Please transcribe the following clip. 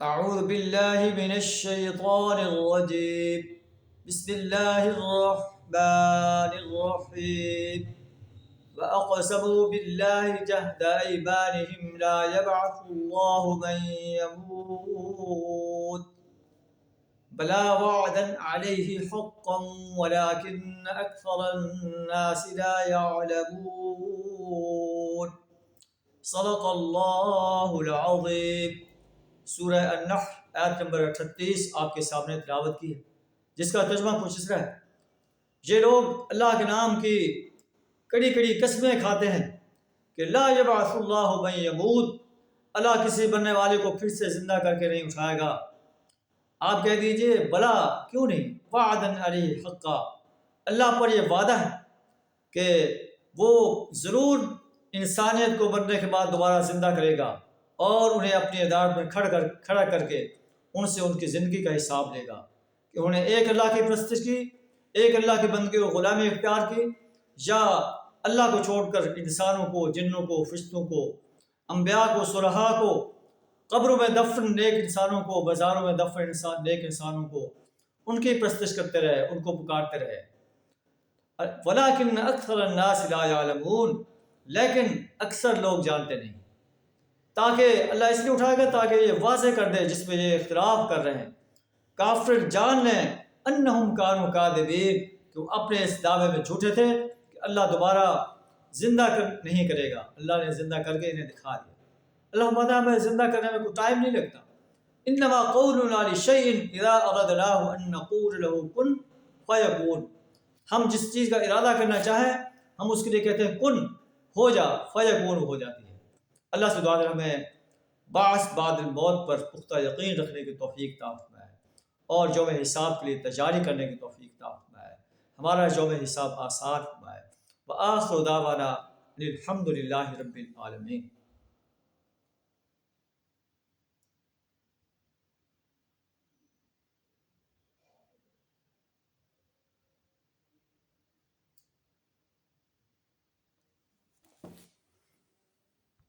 أعوذ بالله من الشيطان الرجيم بسم الله الرحمن الرحيم وأقسموا بالله جهد أيمانهم لا يبعث الله من يموت بلى وعدا عليه حقا ولكن أكثر الناس لا يعلمون صدق الله العظيم۔ سورہ النحل آیت نمبر 38 آپ کے سامنے تلاوت کی ہے، جس کا ترجمہ کچھ اس طرح ہے: یہ لوگ اللہ کے نام کی کڑی کڑی قسمیں کھاتے ہیں کہ لا یبعث اللہ من یموت، اللہ کسی مرنے والے کو پھر سے زندہ کر کے نہیں اٹھائے گا۔ آپ کہہ دیجئے بلا، کیوں نہیں، وعدن علیہ حقا، اللہ پر یہ وعدہ ہے کہ وہ ضرور انسانیت کو مرنے کے بعد دوبارہ زندہ کرے گا اور انہیں اپنی عدالت میں کھڑا کر کے ان سے ان کی زندگی کا حساب لے گا کہ انہوں نے ایک اللہ کی پرستش کی، ایک اللہ کے بندگی و غلامی اختیار کی، یا اللہ کو چھوڑ کر انسانوں کو، جنوں کو، فرشتوں کو، انبیاء کو، صلحاء کو، قبروں میں دفن نیک انسانوں کو، بازاروں میں دفن نیک انسانوں کو، ان کی پرستش کرتے رہے، ان کو پکارتے رہے۔ وَلَٰكِنَّ أَكْثَرَ النَّاسِ لَا يَعْلَمُونَ، لیکن اکثر لوگ جانتے نہیں۔ تاکہ اللہ اس لیے اٹھائے گا تاکہ یہ واضح کر دے جس میں یہ اختلاف کر رہے ہیں، کافر جان لیں انہم کانوا کاذبین، کہ وہ اپنے اس دعوے میں جھوٹے تھے کہ اللہ دوبارہ زندہ نہیں کرے گا۔ اللہ نے زندہ کر کے انہیں دکھا دیا۔ اللہ مدہ میں زندہ کرنے میں کوئی ٹائم نہیں لگتا۔ انما قولنا لشیء اذا اردناه ان نقول له کن فیکون، ہم جس چیز کا ارادہ کرنا چاہیں ہم اس کے لیے کہتے ہیں کن، ہو جا، فیکون، ہو جاتی ہے۔ اللہ سے دعا ہمیں بعث بعد الموت پر پختہ یقین رکھنے کی توفیق عطا فرمائے اور یوم حساب کے لیے تیاری کرنے کی توفیق عطا فرمائے، ہمارا یوم حساب آسان فرمائے۔ وآخر دعوانا الحمد للہ رب العالمین۔